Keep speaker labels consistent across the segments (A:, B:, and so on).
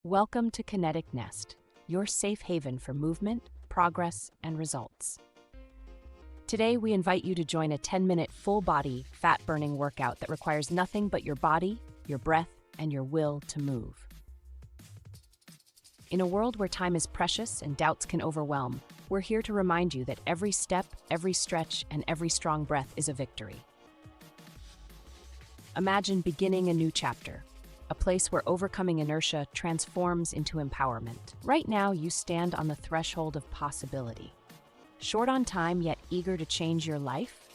A: Welcome to Kinetic Nest, your safe haven for movement, progress, and results. Today, we invite you to join a 10-minute full-body, fat-burning workout that requires nothing but your body, your breath, and your will to move. In a world where time is precious and doubts can overwhelm, we're here to remind you that every step, every stretch, and every strong breath is a victory. Imagine beginning a new chapter, a place where overcoming inertia transforms into empowerment. Right now, you stand on the threshold of possibility. Short on time, yet eager to change your life?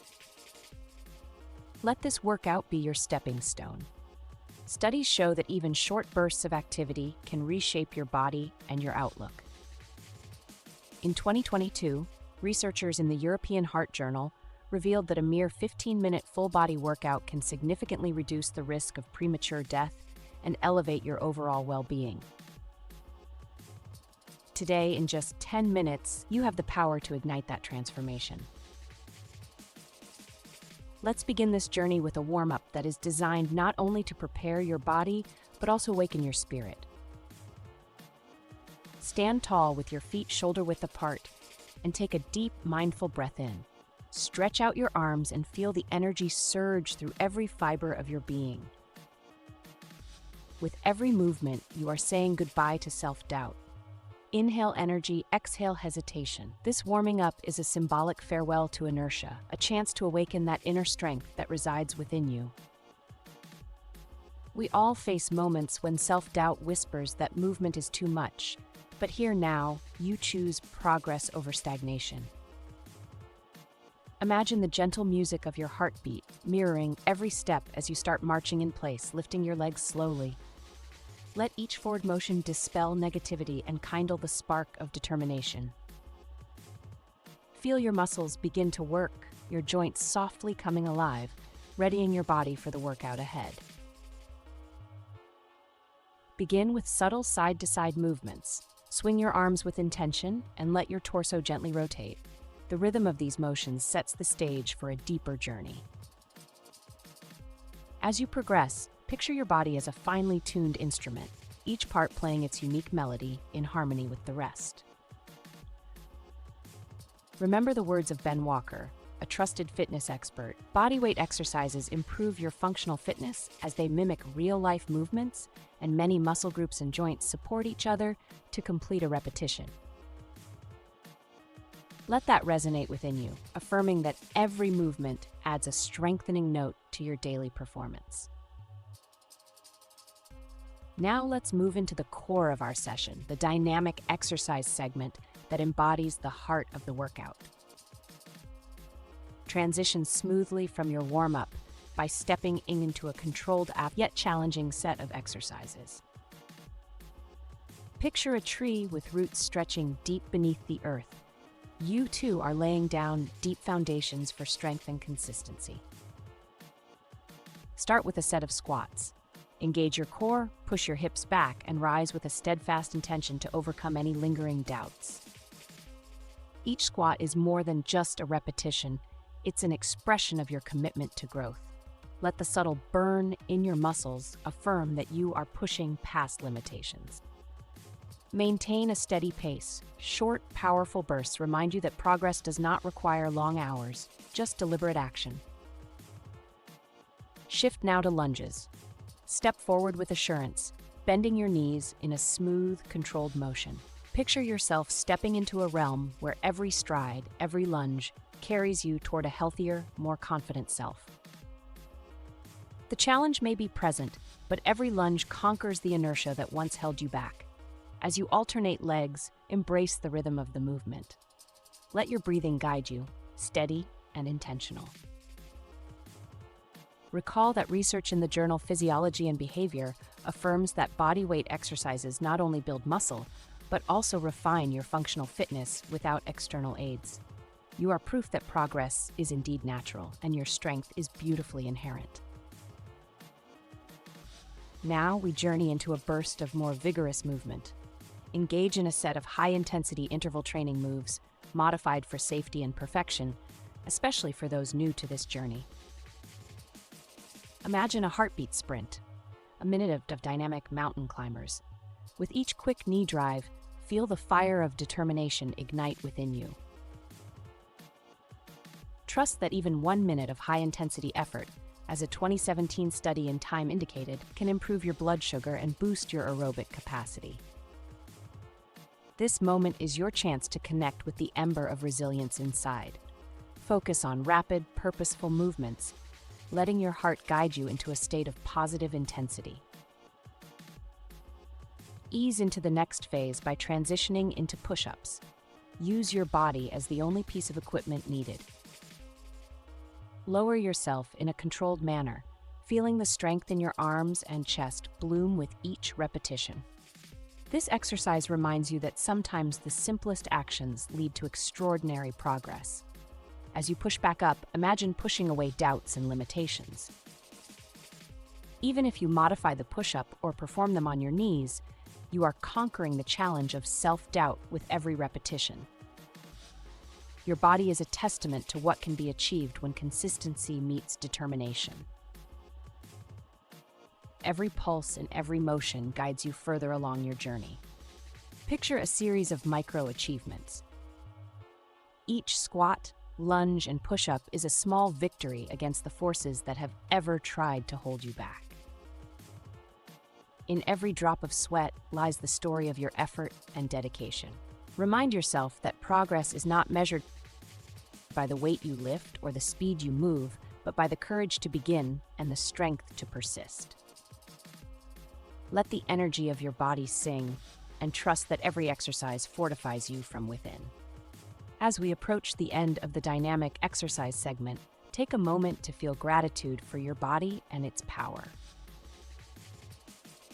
A: Let this workout be your stepping stone. Studies show that even short bursts of activity can reshape your body and your outlook. In 2022, researchers in the European Heart Journal revealed that a mere 15-minute full-body workout can significantly reduce the risk of premature death and elevate your overall well-being. Today, in just 10 minutes, you have the power to ignite that transformation. Let's begin this journey with a warm-up that is designed not only to prepare your body, but also awaken your spirit. Stand tall with your feet shoulder-width apart and take a deep, mindful breath in. Stretch out your arms and feel the energy surge through every fiber of your being. With every movement, you are saying goodbye to self-doubt. Inhale energy, exhale hesitation. This warming up is a symbolic farewell to inertia, a chance to awaken that inner strength that resides within you. We all face moments when self-doubt whispers that movement is too much, but here now, you choose progress over stagnation. Imagine the gentle music of your heartbeat, mirroring every step as you start marching in place, lifting your legs slowly. Let each forward motion dispel negativity and kindle the spark of determination. Feel your muscles begin to work, your joints softly coming alive, readying your body for the workout ahead. Begin with subtle side-to-side movements. Swing your arms with intention and let your torso gently rotate. The rhythm of these motions sets the stage for a deeper journey. As you progress, picture your body as a finely tuned instrument, each part playing its unique melody in harmony with the rest. Remember the words of Ben Walker, a trusted fitness expert. Bodyweight exercises improve your functional fitness as they mimic real-life movements, and many muscle groups and joints support each other to complete a repetition. Let that resonate within you, affirming that every movement adds a strengthening note to your daily performance. Now let's move into the core of our session, the dynamic exercise segment that embodies the heart of the workout. Transition smoothly from your warm-up by stepping into a controlled yet challenging set of exercises. Picture a tree with roots stretching deep beneath the earth. You too are laying down deep foundations for strength and consistency. Start with a set of squats. Engage your core, push your hips back, and rise with a steadfast intention to overcome any lingering doubts. Each squat is more than just a repetition, it's an expression of your commitment to growth. Let the subtle burn in your muscles affirm that you are pushing past limitations. Maintain a steady pace. Short, powerful bursts remind you that progress does not require long hours, just deliberate action. Shift now to lunges. Step forward with assurance, bending your knees in a smooth, controlled motion. Picture yourself stepping into a realm where every stride, every lunge, carries you toward a healthier, more confident self. The challenge may be present, but every lunge conquers the inertia that once held you back. As you alternate legs, embrace the rhythm of the movement. Let your breathing guide you, steady and intentional. Recall that research in the journal Physiology and Behavior affirms that bodyweight exercises not only build muscle, but also refine your functional fitness without external aids. You are proof that progress is indeed natural and your strength is beautifully inherent. Now we journey into a burst of more vigorous movement. Engage in a set of high-intensity interval training moves, modified for safety and perfection, especially for those new to this journey. Imagine a heartbeat sprint, a minute of dynamic mountain climbers. With each quick knee drive, feel the fire of determination ignite within you. Trust that even 1 minute of high-intensity effort, as a 2017 study in Time indicated, can improve your blood sugar and boost your aerobic capacity. This moment is your chance to connect with the ember of resilience inside. Focus on rapid, purposeful movements, letting your heart guide you into a state of positive intensity. Ease into the next phase by transitioning into push-ups. Use your body as the only piece of equipment needed. Lower yourself in a controlled manner, feeling the strength in your arms and chest bloom with each repetition. This exercise reminds you that sometimes the simplest actions lead to extraordinary progress. As you push back up, imagine pushing away doubts and limitations. Even if you modify the push-up or perform them on your knees, you are conquering the challenge of self-doubt with every repetition. Your body is a testament to what can be achieved when consistency meets determination. Every pulse and every motion guides you further along your journey. Picture a series of micro-achievements. Each squat, lunge, and push-up is a small victory against the forces that have ever tried to hold you back. In every drop of sweat lies the story of your effort and dedication. Remind yourself that progress is not measured by the weight you lift or the speed you move, but by the courage to begin and the strength to persist. Let the energy of your body sing, and trust that every exercise fortifies you from within. As we approach the end of the dynamic exercise segment, take a moment to feel gratitude for your body and its power.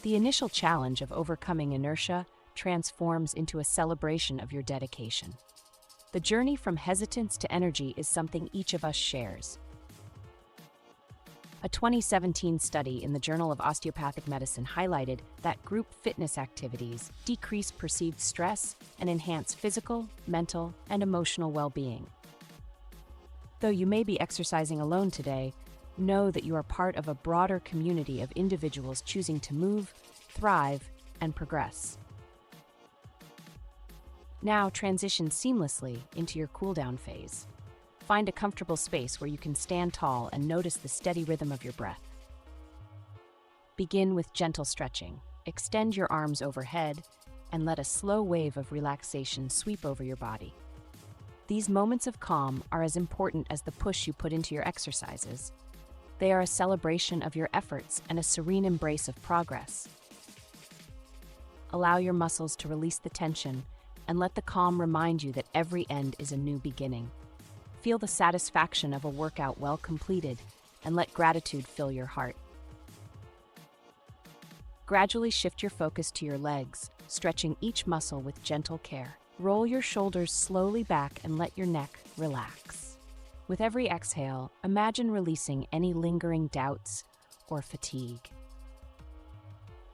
A: The initial challenge of overcoming inertia transforms into a celebration of your dedication. The journey from hesitance to energy is something each of us shares. A 2017 study in the Journal of Osteopathic Medicine highlighted that group fitness activities decrease perceived stress and enhance physical, mental, and emotional well-being. Though you may be exercising alone today, know that you are part of a broader community of individuals choosing to move, thrive, and progress. Now transition seamlessly into your cool-down phase. Find a comfortable space where you can stand tall and notice the steady rhythm of your breath. Begin with gentle stretching. Extend your arms overhead and let a slow wave of relaxation sweep over your body. These moments of calm are as important as the push you put into your exercises. They are a celebration of your efforts and a serene embrace of progress. Allow your muscles to release the tension and let the calm remind you that every end is a new beginning. Feel the satisfaction of a workout well completed and let gratitude fill your heart. Gradually shift your focus to your legs, stretching each muscle with gentle care. Roll your shoulders slowly back and let your neck relax. With every exhale, imagine releasing any lingering doubts or fatigue.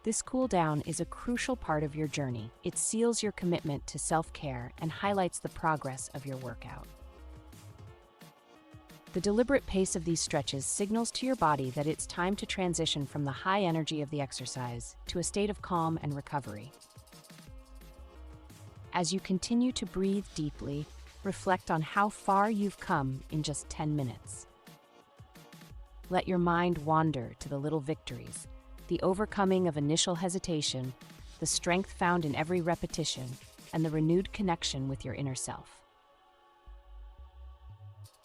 A: This cool down is a crucial part of your journey. It seals your commitment to self-care and highlights the progress of your workout. The deliberate pace of these stretches signals to your body that it's time to transition from the high energy of the exercise to a state of calm and recovery. As you continue to breathe deeply, reflect on how far you've come in just 10 minutes. Let your mind wander to the little victories, the overcoming of initial hesitation, the strength found in every repetition, and the renewed connection with your inner self.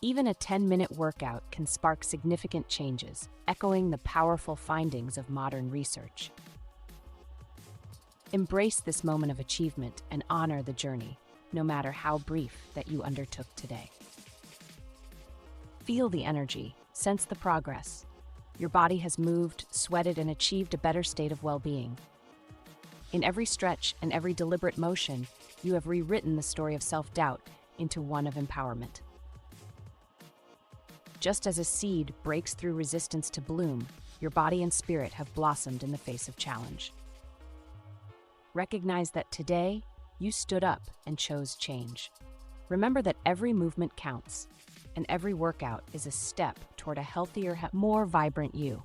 A: Even a 10-minute workout can spark significant changes, echoing the powerful findings of modern research. Embrace this moment of achievement and honor the journey, no matter how brief, that you undertook today. Feel the energy, sense the progress. Your body has moved, sweated, and achieved a better state of well-being. In every stretch and every deliberate motion, you have rewritten the story of self-doubt into one of empowerment. Just as a seed breaks through resistance to bloom, your body and spirit have blossomed in the face of challenge. Recognize that today, you stood up and chose change. Remember that every movement counts, and every workout is a step toward a healthier, more vibrant you.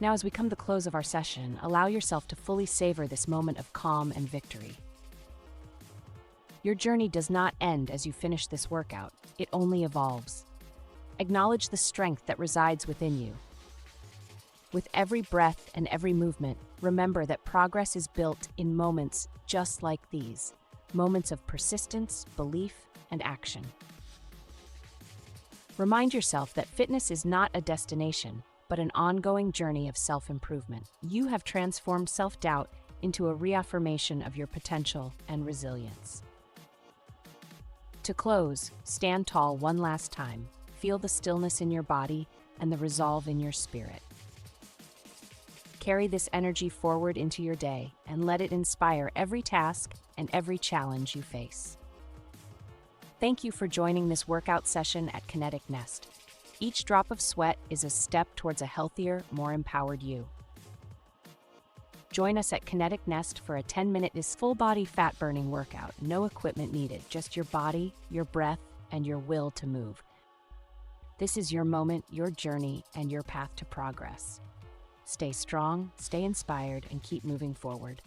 A: Now, as we come to the close of our session, allow yourself to fully savor this moment of calm and victory. Your journey does not end as you finish this workout, it only evolves. Acknowledge the strength that resides within you. With every breath and every movement, remember that progress is built in moments just like these, moments of persistence, belief, and action. Remind yourself that fitness is not a destination, but an ongoing journey of self-improvement. You have transformed self-doubt into a reaffirmation of your potential and resilience. To close, stand tall one last time. Feel the stillness in your body and the resolve in your spirit. Carry this energy forward into your day and let it inspire every task and every challenge you face. Thank you for joining this workout session at Kinetic Nest. Each drop of sweat is a step towards a healthier, more empowered you. Join us at Kinetic Nest for a 10-minute full-body fat-burning workout. No equipment needed, just your body, your breath, and your will to move. This is your moment, your journey, and your path to progress. Stay strong, stay inspired, and keep moving forward.